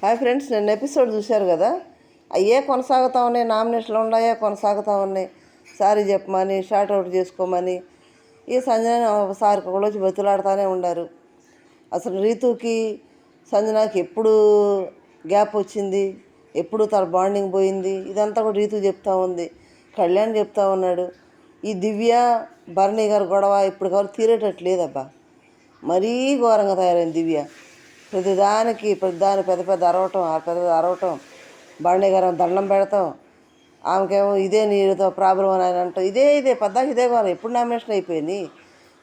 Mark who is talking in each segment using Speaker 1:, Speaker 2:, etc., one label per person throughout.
Speaker 1: Hi friends, నిన్న episode చూశారు కదా. అయ్యే కొనసాగుతూ ఉన్నాయి, నామినేషన్లు ఉన్నాయే కొనసాగుతూ ఉన్నాయి. సారీ చెప్పమని, షార్ట్ అవుట్ చేసుకోమని ఈ సంజన సార్ ఒకరోజు బతులాడుతూనే ఉన్నారు. అసలు రీతుకి సంజనాకి ఎప్పుడు గ్యాప్ వచ్చింది, ఎప్పుడు తన బాండింగ్ పోయింది, ఇదంతా కూడా రీతు చెప్తా ఉంది. కళ్యాణ్ చెప్తా ఉన్నాడు. ఈ దివ్య భరణి గారు గొడవ ఇప్పుడు కాదు తీరేటట్లేదబ్బా. మరీ ఘోరంగా తయారైంది దివ్య. ప్రతిదానికి పెద్ద పెద్ద అరవటం బండి గారు దండం పెడతాం. ఆమెకేమో ఇదే నీరుతో ప్రాబ్లం అని ఆయన అంటాం. ఇదే పద్దాకి ఇదే కావాలి. ఎప్పుడు నామినేషన్ అయిపోయింది,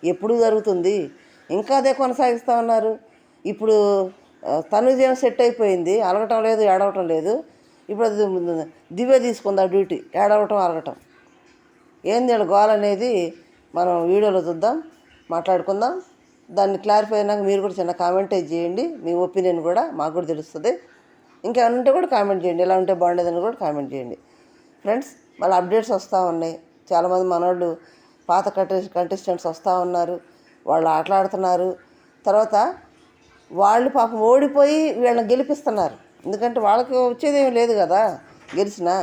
Speaker 1: ఎప్పుడు జరుగుతుంది, ఇంకా అదే కొనసాగిస్తూ ఉన్నారు. ఇప్పుడు తనుజేమో సెట్ అయిపోయింది, అలగటం లేదు, ఏడవటం లేదు. ఇప్పుడు అది దివ్య తీసుకుంది ఆ డ్యూటీ, ఏడవటం అలగటం. ఏంది వీళ్ళ గోల్ అనేది మనం వీడియోలో చూద్దాం, మాట్లాడుకుందాం. దాన్ని క్లారిఫై అయినాక మీరు కూడా చిన్న కామెంట్ చేయండి, మీ ఒపీనియన్ కూడా మాకు కూడా తెలుస్తుంది. ఇంకేమైనా ఉంటే కూడా కామెంట్ చేయండి, ఎలా ఉంటే బాగుండేదని కూడా కామెంట్ చేయండి ఫ్రెండ్స్. మళ్ళీ అప్డేట్స్ వస్తూ ఉన్నాయి. చాలామంది మనోళ్ళు పాత కంటెస్టెంట్స్ వస్తూ ఉన్నారు, వాళ్ళు ఆటలాడుతున్నారు. తర్వాత వాళ్ళు పాపం ఓడిపోయి వీళ్ళని గెలిపిస్తున్నారు. ఎందుకంటే వాళ్ళకి వచ్చేదేమీ లేదు కదా గెలిచినా.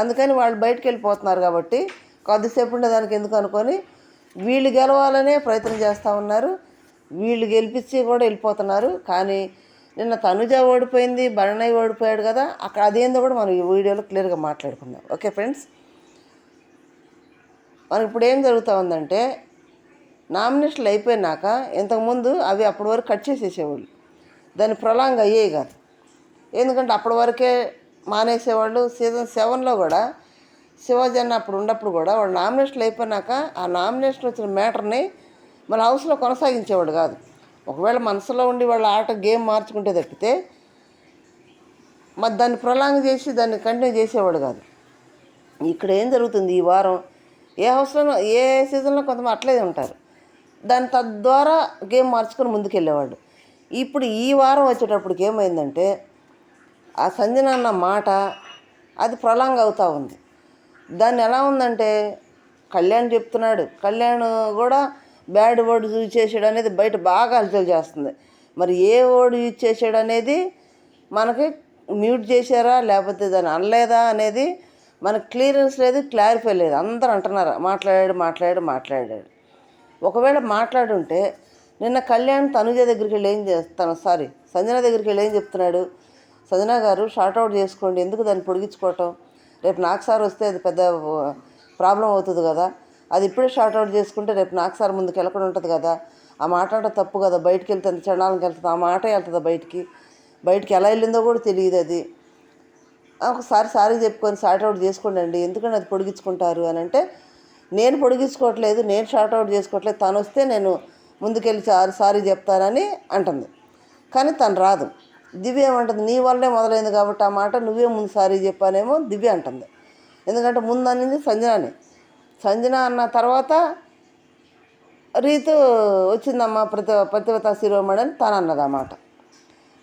Speaker 1: అందుకని వాళ్ళు బయటకు వెళ్ళిపోతున్నారు కాబట్టి కొద్దిసేపు ఉండేదానికి ఎందుకు అనుకొని వీళ్ళు గెలవాలనే ప్రయత్నం చేస్తూ ఉన్నారు. వీళ్ళు గెలిపించి కూడా వెళ్ళిపోతున్నారు. కానీ నిన్న తనుజ ఓడిపోయింది, భరణయ్య ఓడిపోయాడు కదా, అక్కడ అదేందో కూడా మనం ఈ వీడియోలో క్లియర్గా మాట్లాడుకుందాం. ఓకే ఫ్రెండ్స్, మనకి ఇప్పుడు ఏం జరుగుతూ ఉందంటే, నామినేషన్లు అయిపోయినాక ఇంతకుముందు అవి అప్పటి వరకు కట్ చేసేసేవాళ్ళు, దాన్ని ప్రొలాంగ్ అయ్యేవి కాదు. ఎందుకంటే అప్పటి వరకే మానేసేవాళ్ళు. సీజన్ 7లో కూడా శివాజీ అన్న అప్పుడు ఉన్నప్పుడు కూడా వాళ్ళు నామినేషన్లు అయిపోయినాక ఆ నామినేషన్ వచ్చిన మ్యాటర్ని మన హౌస్లో కొనసాగించేవాడు కాదు. ఒకవేళ మనసులో ఉండి వాళ్ళ ఆట గేమ్ మార్చుకుంటే తప్పితే మరి దాన్ని ప్రొలాంగ్ చేసి దాన్ని కంటిన్యూ చేసేవాడు కాదు. ఇక్కడ ఏం జరుగుతుంది, ఈ వారం ఏ హౌస్లోనో ఏ సీజన్లో కొంతమంది అట్లే ఉంటారు, దాని తద్వారా గేమ్ మార్చుకొని ముందుకెళ్ళేవాడు. ఇప్పుడు ఈ వారం వచ్చేటప్పటికి ఏమైందంటే, ఆ సంజన అన్న మాట అది ప్రొలాంగ్ అవుతూ ఉంది. దాన్ని ఎలా ఉందంటే, కళ్యాణ్ చెప్తున్నాడు, కళ్యాణ్ కూడా బ్యాడ్ వర్డ్ యూజ్ చేసాడు అనేది బయట బాగా అలచల్ చేస్తుంది. మరి ఏ వర్డ్ యూజ్ చేసాడు అనేది మనకి మ్యూట్ చేశారా లేకపోతే దాన్ని అనలేదా అనేది మనకు క్లియరెన్స్ లేదు, క్లారిఫై లేదు. అందరూ అంటున్నారు మాట్లాడాడు. ఒకవేళ మాట్లాడుంటే నిన్న కళ్యాణ్ తనుజ దగ్గరికి వెళ్ళి సంజన దగ్గరికి వెళ్ళి ఏం చెప్తున్నాడు, సంజన గారు షార్ట్అవుట్ చేసుకోండి, ఎందుకు దాన్ని పొడిగించుకోవటం, రేపు నాకు సార్ వస్తే అది పెద్ద ప్రాబ్లం అవుతుంది కదా, అది ఇప్పుడే షార్ట్అవుట్ చేసుకుంటే రేపు నాకు సార్ ముందుకు వెళ్ళకుండా ఉంటుంది కదా, ఆ మాట అంటే తప్పు కదా, బయటికి వెళ్తే ఎంత చండాలంకి వెళ్తుంది, ఆ మాట వెళ్తుందా బయటికి ఎలా వెళ్ళిందో కూడా తెలియదు. అది ఒకసారి సారీ చెప్పుకొని షార్ట్అవుట్ చేసుకోండి అండి, ఎందుకంటే అది పొడిగించుకుంటారు అని అంటే, నేను పొడిగించుకోవట్లేదు, నేను షార్ట్అవుట్ చేసుకోవట్లేదు, తను వస్తే నేను ముందుకెళ్ళి సారీ చెప్తానని అంటుంది. కానీ తను రాదు. దివ్య ఏమంటుంది, నీ వల్లే మొదలైంది కాబట్టి ఆ మాట నువ్వే ముందు సారీ చెప్పానేమో దివ్య అంటుంది. ఎందుకంటే ముందు అనింది సంజన అన్న తర్వాత రీతు వచ్చిందమ్మా ప్రతిభతా శిరోమణి అని తను అన్నది ఆ మాట.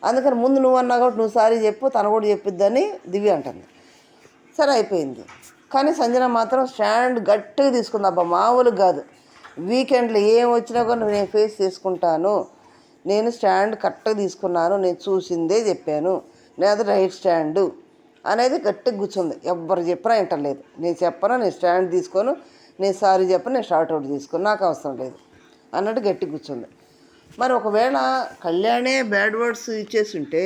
Speaker 1: అందుకని ముందు నువ్వు అన్నా కాబట్టి నువ్వు సారీ చెప్పు, తను కూడా చెప్పిద్దని దివ్య అంటుంది. సరే అయిపోయింది. కానీ సంజన మాత్రం స్టాండ్ గట్టిగా తీసుకుంది. అబ్బా మామూలుగా కాదు, వీకెండ్లో ఏం వచ్చినా కూడా నేను ఫేస్ చేసుకుంటాను, నేను స్టాండ్ కరెక్ట్గా తీసుకున్నాను, నేను చూసిందే చెప్పాను, నేను రైట్ స్టాండు అనేది గట్టిగా కూర్చుంది. ఎవ్వరు చెప్పినా వింటలేదు. నేను చెప్పను, నేను స్టాండ్ తీసుకోను, నేను సారీ చెప్పను, నేను షార్ట్అవుట్ తీసుకోను, నాకు అవసరం లేదు అన్నట్టు గట్టిగా కూర్చుంది. మరి ఒకవేళ కళ్యాణే బ్యాడ్ వర్డ్స్ ఇచ్చేసి ఉంటే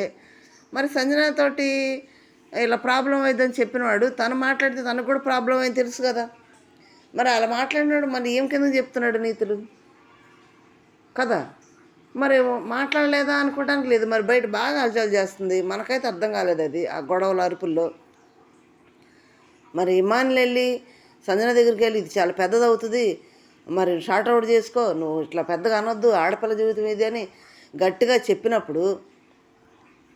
Speaker 1: మరి సంజనతోటి ఇలా ప్రాబ్లం అయిందని చెప్పినవాడు తను మాట్లాడితే తనకు కూడా ప్రాబ్లం అయింది తెలుసు కదా. మరి అలా మాట్లాడినాడు, మరి ఏం కింద చెప్తున్నాడు నీతులు కదా. మరి మాట్లాడలేదా అనుకోవడానికి లేదు. మరి బయట బాగా అలజాలు చేస్తుంది, మనకైతే అర్థం కాలేదు అది ఆ గొడవల అరుపుల్లో. మరి ఇమానులు వెళ్ళి సంజన దగ్గరికి వెళ్ళి ఇది చాలా పెద్దది అవుతుంది, మరి షార్ట్అవుట్ చేసుకో, నువ్వు ఇట్లా పెద్దగా అనొద్దు, ఆడపిల్ల జీవితం ఇది అని గట్టిగా చెప్పినప్పుడు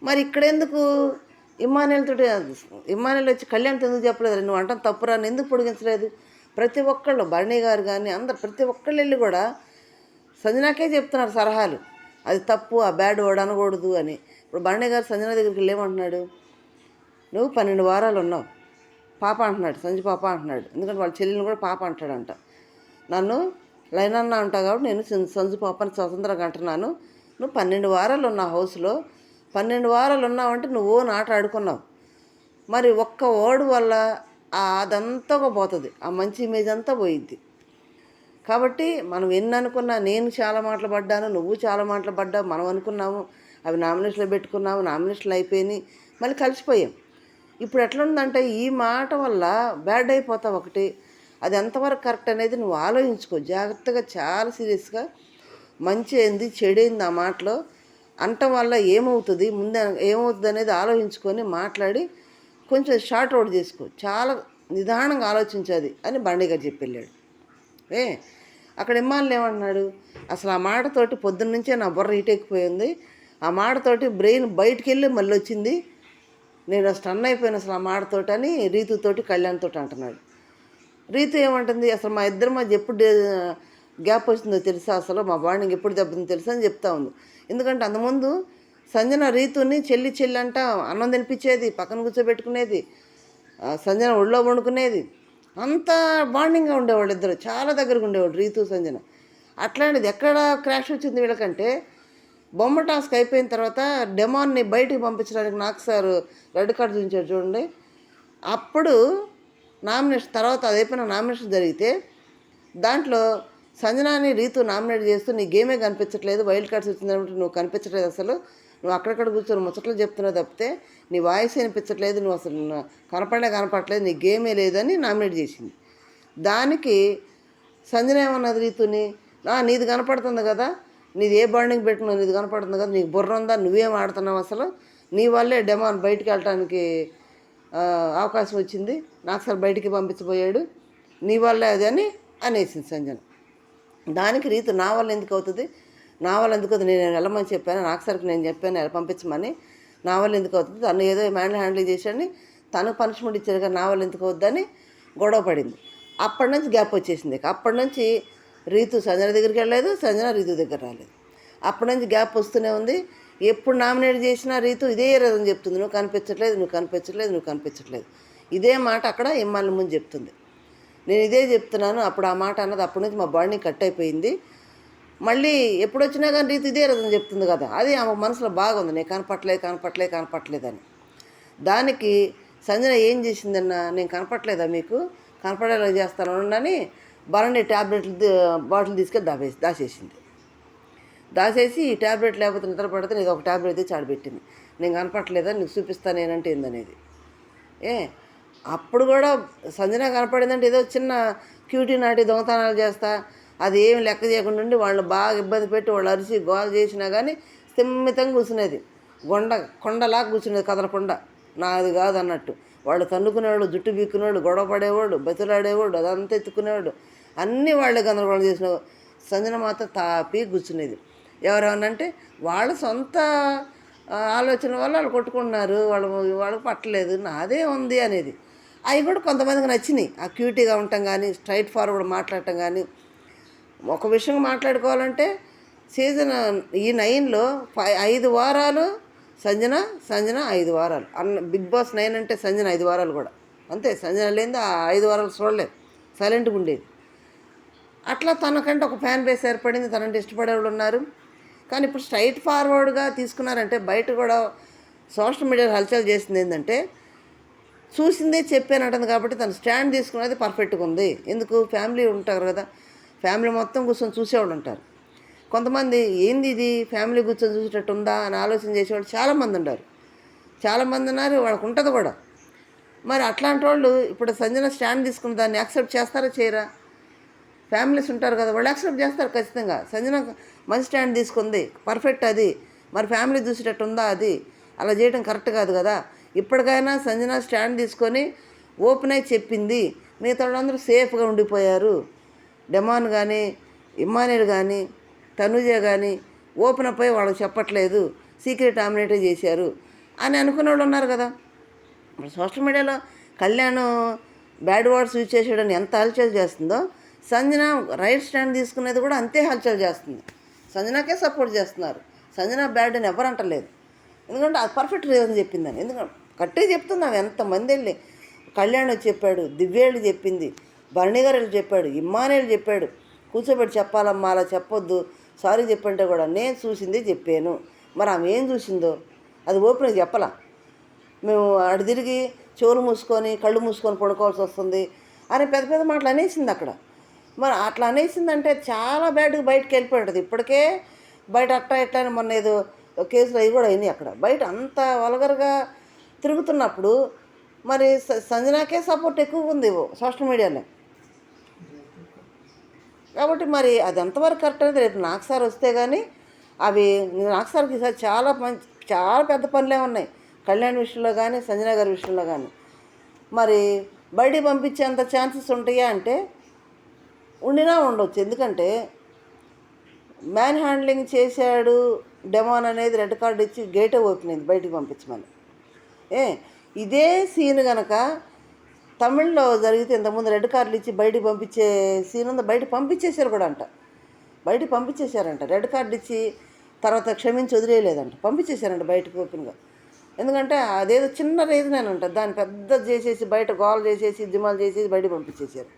Speaker 1: మరి ఇక్కడెందుకు ఇమానుయల్ వచ్చి కళ్యాణ్తో ఎందుకు చెప్పలేదు, నువ్వు అంటాం తప్పురా అని ఎందుకు పొడిగించలేదు. ప్రతి ఒక్కళ్ళు భరణి గారు కానీ అందరు ప్రతి ఒక్కళ్ళు వెళ్ళి కూడా సంజనాకే చెప్తున్నారు సలహాలు, అది తప్పు, ఆ బ్యాడ్ వర్డ్ అనకూడదు అని. ఇప్పుడు భరణి గారు సంజన దగ్గరికి వెళ్ళి ఏమంటున్నాడు, నువ్వు 12 వారాలు ఉన్నావు పాప అంటున్నాడు, సంజు పాప అంటున్నాడు. ఎందుకంటే వాళ్ళ చెల్లిని కూడా పాప అంటాడంట. నన్ను లైన్ అంటావు కాబట్టి నేను సంజు పాపని స్వతంత్రంగా అంటున్నాను, నువ్వు 12 వారాలు ఉన్న హౌస్లో 12 వారాలు ఉన్నావంటే నువ్వు నాట ఆడుకున్నావు. మరి ఒక్క ఓడు వల్ల అదంతా పోతుంది, ఆ మంచి ఇమేజ్ అంతా పోయిద్ది. కాబట్టి మనం ఎన్ని అనుకున్నా, నేను చాలా మాటలు పడ్డాను, నువ్వు చాలా మాటలు పడ్డావు, మనం అనుకున్నాము అవి నామినేషన్లో పెట్టుకున్నాము, నామినేషన్లు అయిపోయినాయి, మళ్ళీ కలిసిపోయాం. ఇప్పుడు ఎట్లుందంటే ఈ మాట వల్ల బ్యాడ్ అయిపోతావు ఒకటి. అది ఎంతవరకు కరెక్ట్ అనేది నువ్వు ఆలోచించుకో జాగ్రత్తగా, చాలా సీరియస్గా. మంచి ఏంది చెడైంది ఆ మాటలో అనటం వల్ల ఏమవుతుంది, ముందే ఏమవుతుంది అనేది ఆలోచించుకొని మాట్లాడి కొంచెం షార్ట్ అవుట్ చేసుకో, చాలా నిదానంగా ఆలోచించాది అని బండి గారు చెప్పి వెళ్ళాడు. అక్కడ ఇమ్మాళ్ళు ఏమంటున్నాడు, అసలు ఆ మాటతోటి పొద్దున్నుంచే నా బుర్ర హీటెక్కిపోయింది, ఆ మాటతోటి బ్రెయిన్ బయటికి వెళ్ళి మళ్ళీ వచ్చింది, నేను స్టన్ అయిపోయాను అసలు ఆ మాటతోటి అని రీతుతోటి కళ్యాణ్తో అంటున్నాడు. రీతు ఏమంటుంది, అసలు మా ఇద్దరి మధ్య ఎప్పుడు గ్యాప్ వచ్చిందో తెలుసా, అసలు మా బాండింగ్ ఎప్పుడు దెబ్బతిందో తెలుసా అని చెప్తా ఉంది. ఎందుకంటే అంతకుముందు సంజన రీతుని చెల్లి అంట అన్నం తినిపించేది, పక్కన కూర్చోబెట్టుకునేది, సంజన ఒళ్ళో వండుకునేది, అంత బాండింగ్గా ఉండేవాళ్ళు ఇద్దరు, చాలా దగ్గరగా ఉండేవాళ్ళు రీతు సంజన. అట్లాంటిది ఎక్కడ క్రాష్ వచ్చింది వీళ్ళకంటే, బొమ్మ టాస్క్ అయిపోయిన తర్వాత డెమాన్ని బయటికి పంపించడానికి నాకు సార్ రెడ్ కార్డు చూపించాడు చూడండి. అప్పుడు నామినేషన్ తర్వాత అది అయిపోయిన నామినేషన్ జరిగితే దాంట్లో సంజనాని రీతు నామినేట్ చేస్తూ నీ గేమే కనిపించట్లేదు, వైల్డ్ కార్డ్స్ వచ్చిందంటే నువ్వు కనిపించట్లేదు, అసలు నువ్వు అక్కడక్కడ కూర్చొని ముచ్చట్లు చెప్తున్నావు తప్పితే నీ వాయిస్ వినిపించట్లేదు, నువ్వు అసలు కనపడట్లేదు, నీ గేమే లేదని నామినేట్ చేసింది. దానికి సంజన ఏమన్నది రీతుని, నీది కనపడుతుంది కదా, నీది ఏ బాండింగ్ పెట్టినావు, నీది కనపడుతుంది కదా, నీకు బుర్ర ఉందా, నువ్వేం ఆడుతున్నావు, అసలు నీ వల్లే డెమాన్ బయటికి వెళ్ళటానికి అవకాశం వచ్చింది, నాకు సార్ బయటికి పంపించబోయాడు, నీ వల్లే అది అని అనేసింది సంజన. దానికి రీతు నా వల్ల ఎందుకు అవుతుంది, నా వల్ల ఎందుకు అవుతుంది, నేను వెళ్ళమని చెప్పాను, నాకు సరికి నేను చెప్పాను ఎలా పంపించమని, నా వల్ల ఎందుకు అవుతుంది, తను ఏదో హ్యాండిల్ చేశాడని తను పనిష్మెంట్ ఇచ్చాడు కదా, నా వల్ల ఎందుకు అవుద్దని గొడవ పడింది. అప్పటి నుంచి గ్యాప్ వచ్చేసింది. అప్పటి నుంచి రీతు సంజన దగ్గరికి వెళ్ళలేదు, సంజన రీతు దగ్గర రాలేదు. అప్పటి నుంచి గ్యాప్ వస్తూనే ఉంది. ఎప్పుడు నామినేట్ చేసినా రీతు ఇదే రీజన్ చెప్తుంది, నువ్వు కనిపించట్లేదు, నువ్వు కనిపించట్లేదు, నువ్వు కనిపించట్లేదు, ఇదే మాట అక్కడ ఇమ్మాళ్ళ ముందు చెప్తుంది. నేను ఇదే చెప్తున్నాను, అప్పుడు ఆ మాట అన్నది, అప్పటి నుంచి మా బాడీ కట్ అయిపోయింది. మళ్ళీ ఎప్పుడు వచ్చినా కానీ రీతు ఇదే రీజన్ చెప్తుంది కదా, అది ఆమె మనసులో బాగుంది, నేను కనపట్లేదని. దానికి సంజన ఏం చేసిందన్నా, నేను కనపట్లేదా మీకు, కనపడేలా చేస్తాను అని బరణి ట్యాబ్లెట్లు బాటిల్ తీసుకెళ్ళి దాచేసింది. దాచేసి ఈ ట్యాబ్లెట్ లేకపోతే నిద్ర పడితే నేను ఒక ట్యాబ్లెట్ తెచ్చి ఆడబెట్టింది, నేను కనపట్లేదా నీకు చూపిస్తాను నేనంటే ఏందనేది. అప్పుడు కూడా సంజన కనపడిందంటే ఏదో చిన్న క్యూటీ నాటి దొంగతనాలు చేస్తా, అది ఏమి లెక్క చేయకుండా ఉండి వాళ్ళు బాగా ఇబ్బంది పెట్టి వాళ్ళు అరిసి గోల్ చేసినా కానీ స్థిమితంగా కూర్చునేది, కొండలాగా కూర్చునేది, కదలకుండా, నాది కాదు అన్నట్టు. వాళ్ళు తన్నుకునేవాడు, జుట్టు బీక్కునేవాడు, గొడవ పడేవాడు, బతులాడేవాడు, అదంతా ఎత్తుకునేవాడు, అన్నీ వాళ్ళే గందరగోళం చేసిన సంజన మాత్రం తాపి కూర్చునేది. ఎవరేమనంటే వాళ్ళ సొంత ఆలోచన వల్ల వాళ్ళు కొట్టుకుంటున్నారు, వాళ్ళకి పట్టలేదు, నాదే ఉంది అనేది. అవి కూడా కొంతమందికి నచ్చినాయి, ఆ క్యూటీగా ఉండటం కానీ, స్ట్రైట్ ఫార్వర్డ్ మాట్లాడటం కానీ. ఒక విషయం మాట్లాడుకోవాలంటే సీజన్ ఈ 9లో 5 వారాలు సంజన 5 వారాలు బిగ్ బాస్ 9 అంటే సంజన 5 వారాలు కూడా అంతే. సంజన లేనిది ఆ 5 వారాలు చూడలేదు, సైలెంట్గా ఉండేది. అట్లా తనకంటే ఒక ఫ్యాన్ బేస్ ఏర్పడింది, తనంటే ఇష్టపడేవాళ్ళు ఉన్నారు. కానీ ఇప్పుడు స్ట్రైట్ ఫార్వర్డ్గా తీసుకున్నారంటే బయట కూడా సోషల్ మీడియాలో హల్చల్ చేసింది ఏంటంటే, చూసిందే చెప్పానంటుంది కాబట్టి తను స్టాండ్ తీసుకున్నది పర్ఫెక్ట్గా ఉంది. ఎందుకు, ఫ్యామిలీ ఉంటారు కదా, ఫ్యామిలీ మొత్తం కూర్చొని చూసేవాళ్ళు ఉంటారు. కొంతమంది ఏంది ఇది ఫ్యామిలీ కూర్చొని చూసేటట్టు ఉందా అని ఆలోచన చేసేవాళ్ళు చాలామంది ఉన్నారు, వాళ్ళకు ఉంటుంది కూడా. మరి అట్లాంటి వాళ్ళు ఇప్పుడు సంజన స్టాండ్ తీసుకున్న దాన్ని యాక్సెప్ట్ చేస్తారా చేయరా? ఫ్యామిలీస్ ఉంటారు కదా, వాళ్ళు యాక్సెప్ట్ చేస్తారు ఖచ్చితంగా. సంజన మంచి స్టాండ్ తీసుకుంది, పర్ఫెక్ట్ అది, మరి ఫ్యామిలీ చూసేటట్టు ఉందా, అది అలా చేయడం కరెక్ట్ కాదు కదా. ఇప్పటికైనా సంజన స్టాండ్ తీసుకొని ఓపెన్ అయి చెప్పింది, మిగతా వాళ్ళందరూ సేఫ్గా ఉండిపోయారు. డెమాన్ కానీ, ఇమ్మానుయేల్ కానీ, తనుజ కానీ ఓపెన్ అప్ అయి వాళ్ళకి చెప్పట్లేదు, సీక్రెట్ నామినేటే చేశారు అని అనుకునే వాళ్ళు ఉన్నారు కదా. ఇప్పుడు సోషల్ మీడియాలో కళ్యాణ్ బ్యాడ్ వర్డ్స్ యూజ్ చేసేయడానికి ఎంత హల్చల్ చేస్తుందో, సంజన రైట్ స్టాండ్ తీసుకునేది కూడా అంతే హల్చల్ చేస్తుంది. సంజనకే సపోర్ట్ చేస్తున్నారు, సంజన బ్యాడ్ అని ఎవరు అంటలేదు. ఎందుకంటే అది పర్ఫెక్ట్ రీజన్ చెప్పిందని. ఎందుకంటే కట్టే చెప్తున్నాం, ఎంతమంది వెళ్ళి కళ్యాణ్ చెప్పాడు, దివ్యేళ్ళు చెప్పింది, భరణి గారు చెప్పాడు, ఇమ్మానుయేల్ చెప్పాడు, కూర్చోబెట్టి చెప్పాలమ్మా అలా చెప్పొద్దు, సారీ చెప్పంటే కూడా నేను చూసిందే చెప్పాను. మరి ఆమె ఏం చూసిందో, అది ఓపెన్గా చెప్పలా. మేము అటు తిరిగి చెవులు మూసుకొని కళ్ళు మూసుకొని పడుకోవాల్సి వస్తుంది అని పెద్ద పెద్ద మాటలు అనేసింది అక్కడ. మరి అట్లా అనేసిందంటే చాలా బ్యాడ్గా బయటకు వెళ్ళిపోయి ఉంటుంది. ఇప్పటికే బయట అట్లా ఇట్లా అని మొన్న ఏదో కేసులు అవి కూడా అయినాయి అక్కడ. బయట అంత వల్గర్గా తిరుగుతున్నప్పుడు మరి సంజనాకే సపోర్ట్ ఎక్కువగా ఉంది సోషల్ మీడియాలో. కాబట్టి మరి అది ఎంతవరకు కరెక్ట్ అనేది రేపు నాకు సార్ వస్తే కానీ అవి నాకు సార్కి ఈసారి చాలా పెద్ద పనులే ఉన్నాయి కళ్యాణ్ విషయంలో కానీ సంజన గారి విషయంలో కానీ. మరి బయటికి పంపించేంత ఛాన్సెస్ ఉంటాయా అంటే ఉండినా ఉండొచ్చు. ఎందుకంటే మ్యాన్ హ్యాండ్లింగ్ చేశాడు డెమాన్ అనేది రెడ్ కార్డు ఇచ్చి గేటే ఓపెన్ అయింది బయటికి పంపించమని. ఇదే సీన్ కనుక తమిళ్లో జరిగితే ఇంతకుముందు రెడ్ కార్డులు ఇచ్చి బయటికి పంపించే సీన్ ఉంది. బయట పంపించేశారు కూడా అంట. బయటికి పంపించేశారంట. రెడ్ కార్డు ఇచ్చి తర్వాత క్షమించి వదిలేయలేదంట, పంపించేశారంట బయటకు ఓపెన్గా. ఎందుకంటే అదేదో చిన్న రీజనేనంట, దాన్ని పెద్ద చేసేసి బయట గోల్ చేసేసి దిమాలు చేసేసి బయటకు పంపించేశారు.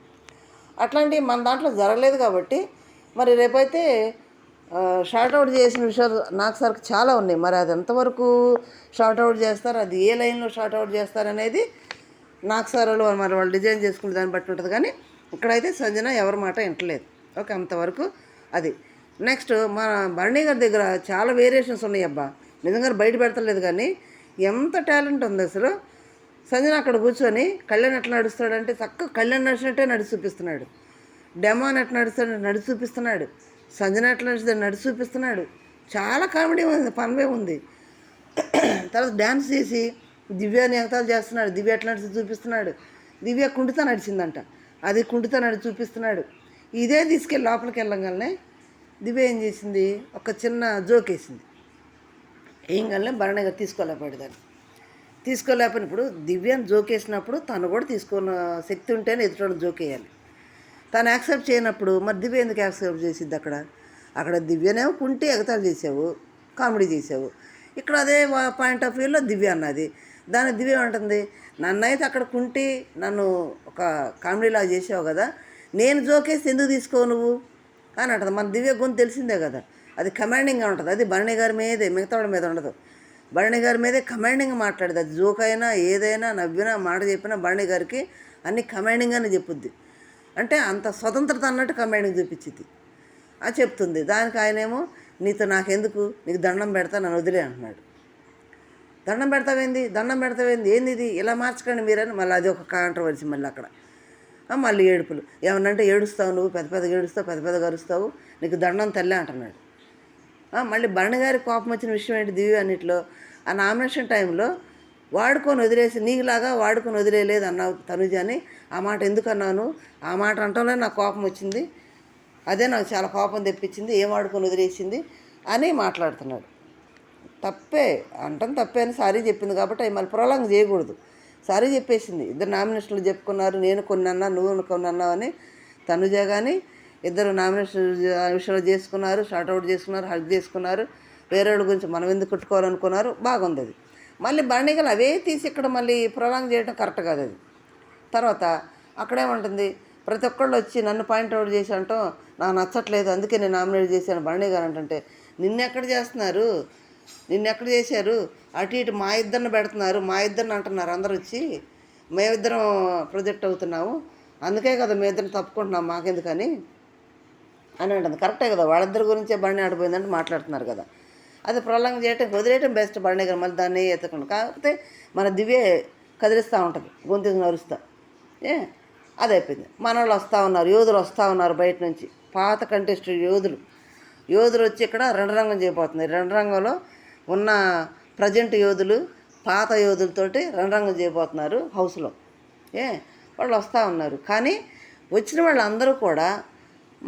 Speaker 1: అట్లాంటివి మన దాంట్లో జరగలేదు కాబట్టి మరి రేపైతే షార్ట్అవుట్ చేసిన విషయాలు నాకు సార్కి చాలా ఉన్నాయి. మరి అది ఎంతవరకు షార్ట్అవుట్ చేస్తారు, అది ఏ లైన్లో షార్ట్అవుట్ చేస్తారనేది నాకు సార్ మరి వాళ్ళు డిజైన్ చేసుకునే దాన్ని బట్టి ఉంటుంది. కానీ ఇక్కడైతే సంజన ఎవరి మాట వింటలేదు. ఓకే, అంతవరకు అది. నెక్స్ట్ మన భరణి గారి దగ్గర చాలా వేరియేషన్స్ ఉన్నాయి అబ్బా. నిజంగా బయట పెడతలేదు కానీ ఎంత టాలెంట్ ఉంది అసలు. సంజన అక్కడ కూర్చొని కళ్యాణ్ ఎట్లా నడుస్తాడంటే చక్కగా కళ్యాణ్ నడిచినట్టే నడిచి చూపిస్తున్నాడు. డెమాన్ ఎట్లా నడుస్తాడు నడిచి చూపిస్తున్నాడు. సంజన ఎట్లా నడుస్తాడు నడిచి చూపిస్తున్నాడు. చాలా కామెడీ ఉంది, పనివే ఉంది. తర్వాత డ్యాన్స్ చేసి దివ్యాని ఎగతాలు చేస్తున్నాడు. దివ్య ఎట్లా నడిచి చూపిస్తున్నాడు. దివ్య కుంటితో నడిచిందంట, అది కుంటితో నడిచి చూపిస్తున్నాడు. ఇదే తీసుకెళ్ళి లోపలికి వెళ్ళంగానే దివ్య ఏం చేసింది, ఒక చిన్న జోక్ వేసింది. ఏం కానీ భరణిగా తీసుకోలేకపోయాడు దాన్ని. తీసుకోలేకపోయినప్పుడు దివ్యాన్ని జోక్ వేసినప్పుడు తను కూడా తీసుకున్న శక్తి ఉంటేనే ఎదుటి జోక్ వేయాలి. తను యాక్సెప్ట్ చేయనప్పుడు మరి దివ్య ఎందుకు యాక్సెప్ట్ చేసిద్ది? అక్కడ దివ్యనేమో కుంటి ఎగతాలు చేసావు, కామెడీ చేసావు. ఇక్కడ అదే పాయింట్ ఆఫ్ వ్యూలో దివ్య అన్నది. దాని దివ్య ఉంటుంది, నన్నైతే అక్కడ కుంటి నన్ను ఒక కామెడీలాగా చేసావు కదా, నేను జోకేసి ఎందుకు తీసుకోవు నువ్వు అని అంటుంది. మన దివ్య గొంతు తెలిసిందే కదా, అది కమాండింగ్గా ఉంటుంది. అది భరణి గారి మీదే, మిగతా వాళ్ళ మీద ఉండదు. భరణి గారి మీదే కమాండింగ్గా మాట్లాడేది. అది జోక్ అయినా ఏదైనా నవ్వినా మాట చెప్పినా భరణి గారికి అన్ని కమాండింగ్గానే చెప్పుద్ది. అంటే అంత స్వతంత్రత అన్నట్టు కమాండింగ్ చూపించింది అది చెప్తుంది. దానికి ఆయనేమో నీతో నాకెందుకు, నీకు దండం పెడతా, నన్ను వదిలే అంటున్నాడు. దండం పెడతావేంది ఏంది ఇది, ఇలా మార్చకండి మీరని మళ్ళీ అది ఒక కాంట్రవర్సీ. మళ్ళీ అక్కడ మళ్ళీ ఏడుపులు. ఏమన్నంటే ఏడుస్తావు నువ్వు, పెద్ద పెద్దగా ఏడుస్తావు, పెద్ద పెద్దగా అరుస్తావు, నీకు దండం తల్లే అంటున్నాడు. మళ్ళీ భరణి గారి కోపం వచ్చిన విషయం ఏంటి, దివ్య అన్నిట్లో ఆ నామినేషన్ టైంలో వాడుకొని వదిలేసి నీకులాగా వాడుకొని వదిలేయలేదు అన్నావు తనుజ అని. ఆ మాట ఎందుకు అన్నాను, ఆ మాట అంటంలో నాకు కోపం వచ్చింది, అదే నాకు చాలా కోపం తెప్పించింది, ఏం వాడుకొని వదిలేసింది అని మాట్లాడుతున్నాడు. తప్పే తప్పే అని సారీ చెప్పింది కాబట్టి అవి మళ్ళీ ప్రొలాంగ్ చేయకూడదు. సారీ చెప్పేసింది. ఇద్దరు నామినేషన్లు చెప్పుకున్నారు, నేను కొన్ని అన్నా నువ్వు కొన్ని అన్నావు అని. తనుజ కానీ ఇద్దరు నామినేషన్ విషయంలో చేసుకున్నారు, షార్ట్అవుట్ చేసుకున్నారు, హక్ చేసుకున్నారు. వేరే వాళ్ళ గురించి మనం ఎందుకు కొట్టుకోవాలనుకున్నారు, బాగుంది అది. మళ్ళీ బండిగలు అవే తీసి ఇక్కడ మళ్ళీ ప్రొలాంగ్ చేయడం కరెక్ట్ కాదు అది. తర్వాత అక్కడేముంటుంది, ప్రతి ఒక్కళ్ళు వచ్చి నన్ను పాయింట్అవుట్ చేసి అంటాం నాకు నచ్చట్లేదు అందుకే నేను నామినేట్ చేశాను భరణి గారు అంటే, నిన్నెక్కడ చేస్తున్నారు, నిన్నెక్కడ చేశారు, అటు ఇటు మా ఇద్దరిని పెడుతున్నారు, మా ఇద్దరిని అంటున్నారు అందరు వచ్చి, మేమిద్దరం ప్రొజెక్ట్ అవుతున్నాము, అందుకే కదా మేమిద్దరం తప్పుకుంటున్నాం మాకెందుకని అని అంటుంది. కరెక్టే కదా, వాళ్ళిద్దరి గురించే బండి ఆడిపోయిందంటే మాట్లాడుతున్నారు కదా. అది ప్రొలాంగ్ చేయటం వదిలేయటం బెస్ట్ బండి గారు, మళ్ళీ దాన్ని ఎత్తకుండా. కాకపోతే మన దివ్య కదిలిస్తూ ఉంటుంది, గొంతుకు నరుస్తూ. అది అయిపోయింది. మన వాళ్ళు వస్తూ ఉన్నారు, యోధులు వస్తూ ఉన్నారు బయట నుంచి, పాత కంటెస్ట్ యోధులు వచ్చి ఇక్కడ రణరంగం చేయబోతున్నారు. రణరంగంలో ఉన్న ప్రజెంట్ యోధులు పాత యోధులతోటి రణరంగం చేయబోతున్నారు హౌస్లో. వాళ్ళు వస్తూ ఉన్నారు. కానీ వచ్చిన వాళ్ళందరూ కూడా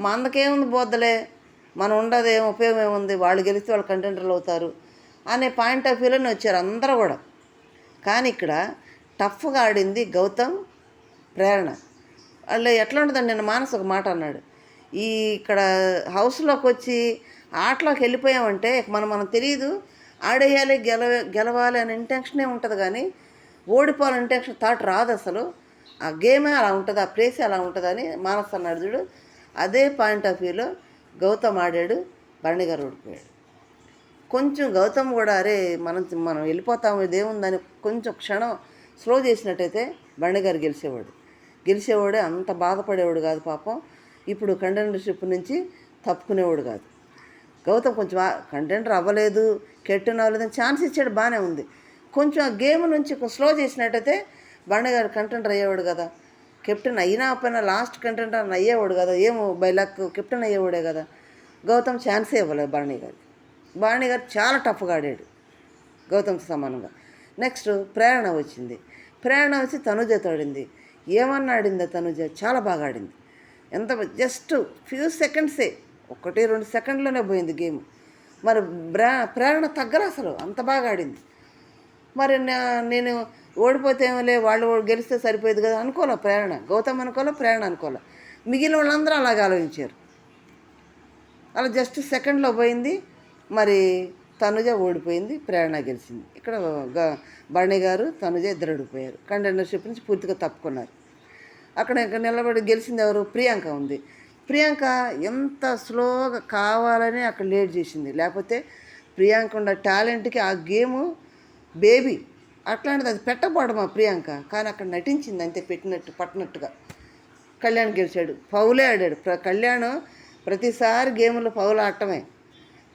Speaker 1: మందకేముంది బోద్దలే, మనం ఉండదు ఏం ఉపయోగం ఏముంది, వాళ్ళు గెలిస్తే వాళ్ళు కంటెంటర్లు అవుతారు అనే పాయింట్ ఆఫ్ వ్యూలోనే వచ్చారు అందరూ కూడా. కానీ ఇక్కడ టఫ్గా ఆడింది గౌతమ్, ప్రేరణ. వాళ్ళు ఎట్లా ఉంటుందండి, నిన్న మానస్ ఒక మాట అన్నాడు, ఈ ఇక్కడ హౌస్లోకి వచ్చి ఆటలోకి వెళ్ళిపోయామంటే మనం తెలియదు, ఆడేయాలి గెలవాలి అనే ఇంటెన్షనే ఉంటుంది కానీ ఓడిపోవాలని ఇంటెన్షన్ థాట్ రాదు అసలు. ఆ గేమే అలా ఉంటుంది, ఆ ప్లేసే అలా ఉంటుందని మానస్ అన్నాడు చూడు. అదే పాయింట్ ఆఫ్ వ్యూలో గౌతమ్ ఆడాడు, భరణి గారు ఓడిపోయాడు. కొంచెం గౌతమ్ కూడా అరే మనం మనం వెళ్ళిపోతాము ఇదేముందని కొంచెం క్షణం స్లో చేసినట్టయితే బండి గారు గెలిచేవాడే, అంత బాధపడేవాడు కాదు పాపం. ఇప్పుడు కంటెండర్షిప్ నుంచి తప్పుకునేవాడు కాదు. గౌతమ్ కొంచెం కంటెండర్ అవ్వలేదు, కెప్టెన్ అవ్వలేదని ఛాన్స్ ఇచ్చాడు, బాగానే ఉంది. కొంచెం ఆ గేమ్ నుంచి స్లో చేసినట్టయితే బండి గారు కంటెండర్ అయ్యేవాడు కదా. కెప్టెన్ అయినా పైన లాస్ట్ కంటెండర్ అయ్యేవాడు కదా, ఏమో బై లక్ కెప్టెన్ అయ్యేవాడే కదా. గౌతమ్ ఛాన్సే ఇవ్వలేదు బాణి గారు చాలా టఫ్గా ఆడాడు గౌతమ్తో సమానంగా. నెక్స్ట్ ప్రేరణ వచ్చి తనుజతో ఆడింది. ఏమన్నా ఆడిందా తనుజ, చాలా బాగా ఆడింది. ఎంత జస్ట్ ఫ్యూ సెకండ్సే, 1-2 సెకండ్లోనే పోయింది గేమ్. మరి ప్రేరణ తగ్గరు అసలు, అంత బాగా ఆడింది. మరి నేను ఓడిపోతే ఏమోలే, వాళ్ళు గెలిస్తే సరిపోయేది కదా అనుకోలే ప్రేరణ. గౌతమ్ అనుకోలే, ప్రేరణ అనుకోలే. మిగిలిన వాళ్ళందరూ అలాగే ఆలోచించారు. అలా జస్ట్ సెకండ్లో పోయింది. మరి తనుజ ఓడిపోయింది, ప్రేరణ గెలిచింది. ఇక్కడ బర్ణి గారు తనుజ ఇద్దరు ఓడిపోయారు, కంటెండర్షిప్ నుంచి పూర్తిగా తప్పుకున్నారు. అక్కడ నిలబడి గెలిచింది ఎవరు? ప్రియాంక ఉంది. ప్రియాంక ఎంత స్లోగా కావాలని అక్కడ లేట్ చేసింది, లేకపోతే ప్రియాంక ఉన్న టాలెంట్కి ఆ గేము బేబీ అట్లాంటిది అది పెట్టకపోవడం ఆ ప్రియాంక. కానీ అక్కడ నటించింది అంతే, పట్టినట్టుగా. కళ్యాణ్ గెలిచాడు, పౌలే ఆడాడు. కళ్యాణ్ ప్రతిసారి గేములో పౌలు ఆడటమే,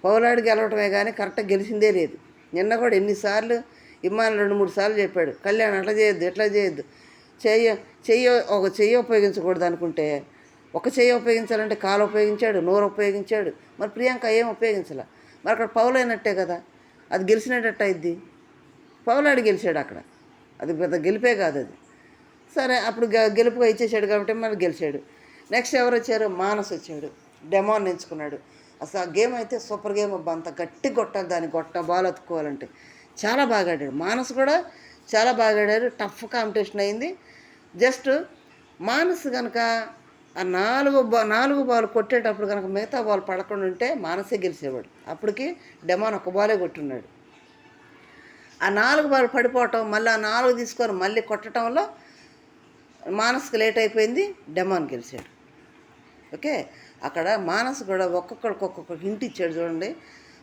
Speaker 1: పౌలాడి గెలవటమే కానీ కరెక్ట్గా గెలిచిందే లేదు. నిన్న కూడా ఎన్నిసార్లు ఇమ్మాన్ 2-3 సార్లు చెప్పాడు, కళ్యాణ్ అట్లా చేయొద్దు, ఎట్లా చేయొద్దు, ఒక చెయ్యి ఉపయోగించకూడదు అనుకుంటే ఒక చెయ్యి ఉపయోగించాలంటే కాలు ఉపయోగించాడు, నోరు ఉపయోగించాడు. మరి ప్రియాంక ఏం ఉపయోగించాల, మరి అక్కడ పౌలు అయినట్టే కదా, అది గెలిచినట్టు అయింది. పౌలాడి గెలిచాడు అక్కడ, అది పెద్ద గెలిపే కాదు అది. సరే అప్పుడు గెలుపుగా ఇచ్చేసాడు కాబట్టి మరి గెలిచాడు. నెక్స్ట్ ఎవరు వచ్చారు? మానస్ వచ్చాడు, డెమాన్ ఎంచుకున్నాడు. అసలు ఆ గేమ్ అయితే సూపర్ గేమ్ అబ్బా, అంత గట్టి కొట్టాలి, దాన్ని బాల్ అతుక్కోవాలంటే. చాలా బాగా ఆడాడు మానస్ కూడా, చాలా బాగా ఆడారు. టఫ్ కాంపిటీషన్ అయింది. జస్ట్ మానస్ కనుక ఆ 4 బాల్ కొట్టేటప్పుడు కనుక మిగతా బాల్ పడకుండా ఉంటే మానసే గెలిచేవాడు. అప్పటికి డెమాన్ ఒక బాలే కొట్టున్నాడు. ఆ 4 బాల్ పడిపోవటం, మళ్ళీ ఆ 4 తీసుకొని మళ్ళీ కొట్టడంలో మానస్కి లేట్ అయిపోయింది, డెమాన్ గెలిచాడు. ఓకే, అక్కడ మానస్ కూడా ఒక్కొక్క హింట్ ఇచ్చాడు చూడండి.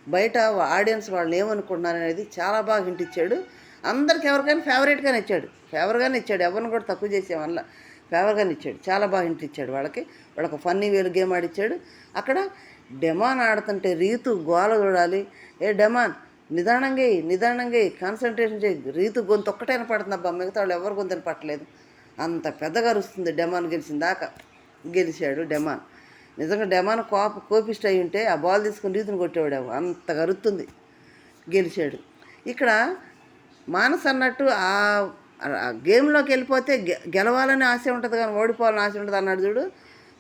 Speaker 1: బయట ఆడియన్స్ వాళ్ళు ఏమనుకుంటున్నారు అనేది చాలా బాగా హింట్ ఇచ్చాడు. అందరికి ఎవరికైనా ఫేవరెట్గానే ఇచ్చాడు, ఎవరిని కూడా తక్కువ చేసే వల్ల ఫేవర్గానే ఇచ్చాడు. చాలా బాగా హింట్ ఇచ్చాడు వాళ్ళకి ఫన్నీ వేలు గేమ్ ఆడిచ్చాడు. అక్కడ డెమాన్ ఆడుతుంటే రీతు గోల చూడాలి. ఏ డెమాన్ నిదానంగా కాన్సన్ట్రేషన్ చేయి, రీతు గొంతు ఒక్కటైనా పడుతుందబ్బా, మిగతా వాళ్ళు ఎవరు గొంతుని పట్టలేదు, అంత పెద్దగా అరుస్తుంది. డెమాన్ గెలిచిన దాకా గెలిచాడు డెమాన్. నిజంగా డెమాన్ కోపిస్ట్ అయి ఉంటే ఆ బాల్ తీసుకుని రీతుని కొట్టేవాడు, అంత గరుతుంది, గెలిచాడు. ఇక్కడ మానస్ అన్నట్టు ఆ గేమ్లోకి వెళ్ళిపోతే గెలవాలని ఆశ ఉంటుంది కానీ ఓడిపోవాలని ఆశ ఉంటుంది అన్నాడు చూడు,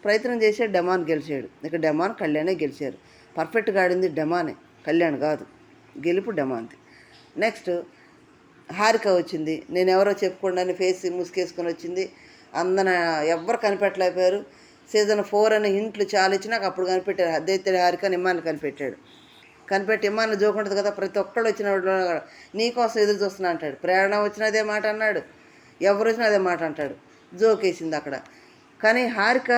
Speaker 1: ప్రయత్నం చేసాడు, డెమాన్ గెలిచాడు. ఇక డెమాన్ కళ్యాణే గెలిచారు. పర్ఫెక్ట్గా ఆడింది డెమానే, కళ్యాణ్ కాదు. గెలుపు డెమాన్ది. నెక్స్ట్ హారిక వచ్చింది. నేను ఎవరో చెప్పుకోండి ఫేస్ ముసుకేసుకొని వచ్చింది. ఎవ్వరు కనిపెట్టలేకపోయారు. సీజన్ 4 అనే హింట్లు చాలా ఇచ్చి నాకు అప్పుడు కనిపెట్టారు. అద్దెత్తే హారిక ఇమ్మాన్ని కనిపెట్టి ఇమ్మాన్ని జోక్ ఉంటుంది కదా, ప్రతి ఒక్కళ్ళు వచ్చిన నీకోసం ఎదురు చూస్తున్నా అంటాడు. ప్రేరణ వచ్చిన అదే మాట అన్నాడు, ఎవరు వచ్చినా అదే మాట అంటాడు. జోక్ వేసింది అక్కడ. కానీ హారిక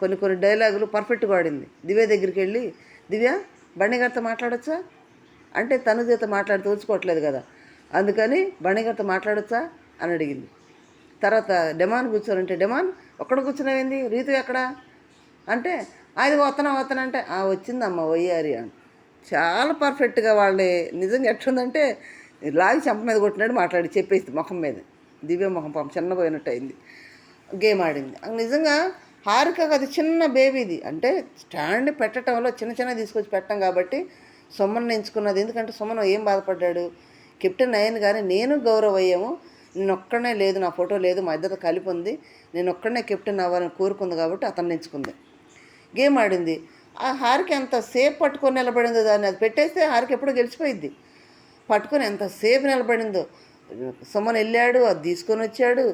Speaker 1: కొన్ని డైలాగులు పర్ఫెక్ట్గా ఆడింది. దివ్య దగ్గరికి వెళ్ళి, దివ్య బండి గారితో మాట్లాడొచ్చా అంటే తనుజతో మాట్లాడి తోచుకోవట్లేదు కదా, అందుకని బండి గారితో మాట్లాడొచ్చా అని అడిగింది. తర్వాత డెమాన్ కూర్చోనంటే, డెమాన్ ఒక్కడ కూర్చున్నావేంది, రీతు ఎక్కడ అంటే, అది వస్తానంటే వచ్చిందమ్మ వయ్యారి అని చాలా పర్ఫెక్ట్గా వాళ్ళే. నిజంగా ఎట్లుందంటే లాగి చెంప మీద కొట్టినాడు, మాట్లాడి చెప్పేసి ముఖం మీద. దివ్య ముఖం పాపం చిన్నపోయినట్టు అయింది. గేమ్ ఆడింది. నిజంగా హారికకు అది చిన్న బేబీది, అంటే స్టాండ్ పెట్టడంలో చిన్న తీసుకొచ్చి పెట్టాం కాబట్టి సుమన్ ఎంచుకున్నది. ఎందుకంటే సుమన్ ఏం బాధపడ్డాడు, కెప్టెన్ అయ్యాను కానీ నేను గౌరవ్ అయ్యాము, నేను ఒక్కడనే లేదు, నా ఫోటో లేదు, మా ఇద్దరు కలిపి ఉంది, నేను ఒక్కడనే కెప్టెన్ అవ్వాలని కోరుకుంది కాబట్టి అతన్ని ఎంచుకుంది. గేమ్ ఆడింది. ఆ హారిక ఎంతసేపు పట్టుకొని నిలబడిందో దాన్ని, అది పెట్టేస్తే హారిక ఎప్పుడో గెలిచిపోయింది. పట్టుకొని ఎంతసేపు నిలబడిందో. సుమన్ వెళ్ళాడు, అది తీసుకొని వచ్చాడు,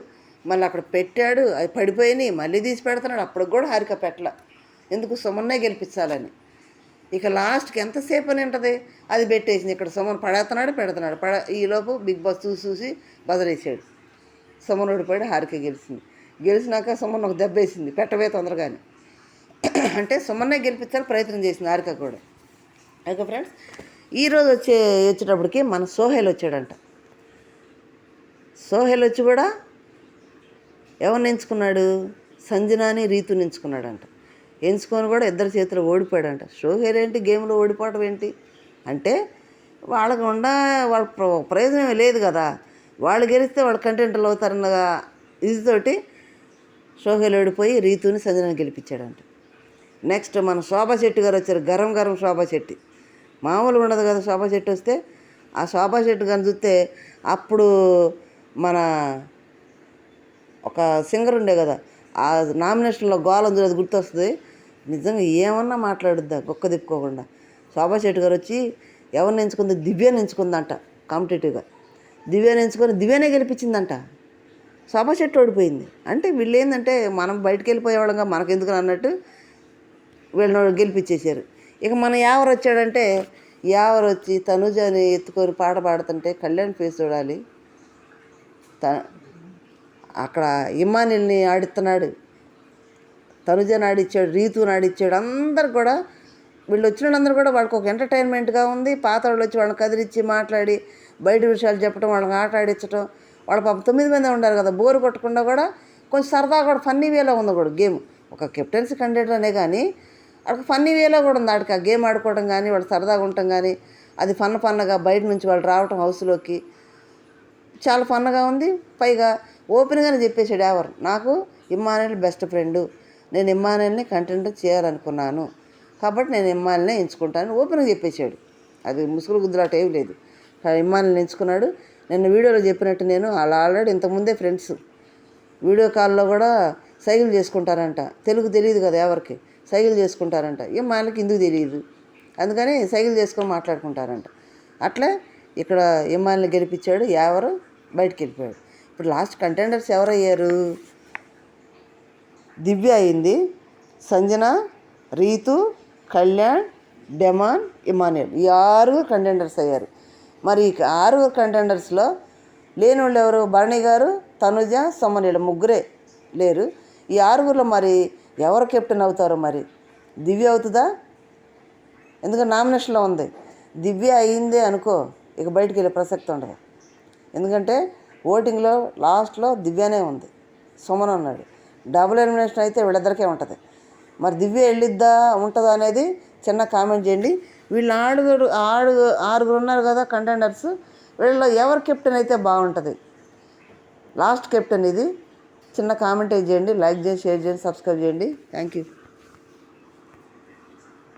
Speaker 1: మళ్ళీ అక్కడ పెట్టాడు, అది పడిపోయినాయి, మళ్ళీ తీసి పెడుతున్నాడు. అప్పటికి కూడా హారిక పెట్టల, ఎందుకు సుమన్నే గెలిపించాలని. ఇక లాస్ట్కి ఎంతసేపు అని ఉంటుంది, అది పెట్టేసింది. ఇక్కడ సుమన్ పెడుతున్నాడు. ఈలోపు బిగ్ బాస్ చూసి బదలేసాడు. సుమన్ ఓడిపోయాడు, హారిక గెలిచినాక సుమన్ ఒక దెబ్బ వేసింది, పెట్టవే తొందరగానే. అంటే సుమన్నే గెలిపించాలని ప్రయత్నం చేసింది హారిక కూడా. ఓకే ఫ్రెండ్స్, ఈరోజు వచ్చేటప్పటికి మన సోహెల్ వచ్చాడంట. సోహెల్ వచ్చి కూడా ఎవరిని ఎంచుకున్నాడు? సంజనాని, రీతుని ఎంచుకున్నాడంట. ఎంచుకొని కూడా ఇద్దరు చేతిలో ఓడిపోయాడంట. సోహెల్ ఏంటి గేమ్లో ఓడిపోవడం ఏంటి అంటే, వాళ్ళకు వాళ్ళ ప్రయోజనం లేదు కదా, వాళ్ళు గెలిస్తే వాళ్ళు కంటెంట్లు అవుతారన్న ఇదితోటి సోహెల్ ఓడిపోయి రీతుని, సంజనాని గెలిపించాడంట. నెక్స్ట్ మన శోభా శెట్టి గారు వచ్చారు. గరం గరం శోభా శెట్టి మామూలుగా ఉండదు కదా. శోభా శెట్టి వస్తే ఆ శోభా శెట్టి గారిని చూస్తే అప్పుడు మన ఒక సింగర్ ఉండే కదా, ఆ నామినేషన్లో గోళం చూడదు గుర్తొస్తుంది. నిజంగా ఏమన్నా మాట్లాడుద్దా గొక్క తిప్పుకోకుండా. శోభా శెట్టి గారు వచ్చి ఎవరిని ఎంచుకుంది? దివ్యాని ఎంచుకుందంట. కాంపిటేటివ్గా దివ్యాని ఎంచుకొని దివ్యానే గెలిపించిందంట. శోభా శెట్టి ఓడిపోయింది. అంటే వీళ్ళు ఏంటంటే మనం బయటకు వెళ్ళిపోయేవాళ్ళంగా మనకెందుకు అన్నట్టు వీళ్ళని గెలిపించేశారు. ఇక మన యావర్ వచ్చాడంటే, యావర్ వచ్చి తనుజని ఎత్తుకొని పాట పాడుతుంటే కళ్యాణ్ ఫేస్ చూడాలి. అక్కడ ఇమ్మానిల్ని ఆడిస్తున్నాడు, తనుజని ఆడిచ్చాడు, రీతుని ఆడిచ్చాడు. అందరు కూడా వీళ్ళు వచ్చిన వాళ్ళందరూ కూడా వాళ్ళకి ఒక ఎంటర్టైన్మెంట్గా ఉంది. పాత వాళ్ళు వచ్చి వాళ్ళని కదిలిచ్చి మాట్లాడి బయట విషయాలు చెప్పడం, వాళ్ళని ఆట ఆడించడం. వాళ్ళ పాపం 9 మంది ఉండాలి కదా, బోరు కొట్టకుండా కూడా కొంచెం సరదాగా కూడా ఫన్నీ వేలో ఉంది కూడా గేమ్. ఒక కెప్టెన్సీ కంటెంట్ అనే కానీ వాళ్ళకి ఫన్నీ వేలో కూడా ఉంది. ఆడికి ఆ గేమ్ ఆడుకోవడం కానీ, వాళ్ళు సరదాగా ఉండటం కానీ, అది ఫన్నగా బయట నుంచి వాళ్ళు రావటం హౌస్లోకి చాలా ఫన్నగా ఉంది. పైగా ఓపెన్గానే చెప్పేశాడు ఎవరు, నాకు ఇమ్మానుయల్ బెస్ట్ ఫ్రెండు, నేను ఇమ్మానుయల్ని కంటెంట్ చేయాలనుకున్నాను కాబట్టి నేను ఇమ్మానుయల్నే ఎంచుకుంటాను ఓపెన్గా చెప్పేశాడు. అది ముసుగులు గుద్దులాట ఏమి లేదు. ఇమ్మానుయల్ని ఎంచుకున్నాడు. నిన్న వీడియోలో చెప్పినట్టు నేను అలా ఆల్రెడీ ఇంతకుముందే ఫ్రెండ్స్ వీడియో కాల్లో కూడా సైకిల్ చేసుకుంటారంట. తెలుగు తెలియదు కదా ఎవరికి, సైకిల్ చేసుకుంటారంట. ఇమ్మానుయల్కి ఎందుకు తెలియదు, అందుకని సైకిల్ చేసుకొని మాట్లాడుకుంటారంట. అట్లే ఇక్కడ ఇమ్మానుయల్ని గెలిపించాడు. ఎవరు బయటికి వెళ్ళిపోయాడు. ఇప్పుడు లాస్ట్ కంటెండర్స్ ఎవరయ్యారు? దివ్య అయింది, సంజన, రీతు, కళ్యాణ్, డెమాన్, ఇమ్మానుయల్ ఈ 6 కంటెండర్స్ అయ్యారు. మరి ఈ 6 కంటెండర్స్లో లేని వాళ్ళు ఎవరు? భరణి గారు, తనుజ, సోమనీల ముగ్గురే లేరు. ఈ 6లో మరి ఎవరు కెప్టెన్ అవుతారో? మరి దివ్య అవుతుందా? ఎందుకంటే నామినేషన్లో ఉంది. దివ్య అయిందే అనుకో, ఇక బయటికి వెళ్ళే ప్రసక్తి ఉండదు. ఎందుకంటే ఓటింగ్లో లాస్ట్లో దివ్యనే ఉంది, సుమన్ ఉన్నాడు. డబుల్ ఎలిమినేషన్ అయితే వీళ్ళిద్దరికే ఉంటుంది. మరి దివ్య వెళ్ళిద్దా ఉంటుందా అనేది చిన్న కామెంట్ చేయండి. వీళ్ళు ఆరుగురు ఉన్నారు కదా కంటెండర్స్, వీళ్ళలో ఎవరు కెప్టెన్ అయితే బాగుంటుంది? లాస్ట్ కెప్టెన్ ఇది. చిన్న కామెంట్ చేయండి, లైక్ చేయండి, షేర్ చేయండి, సబ్స్క్రైబ్ చేయండి. Thank you.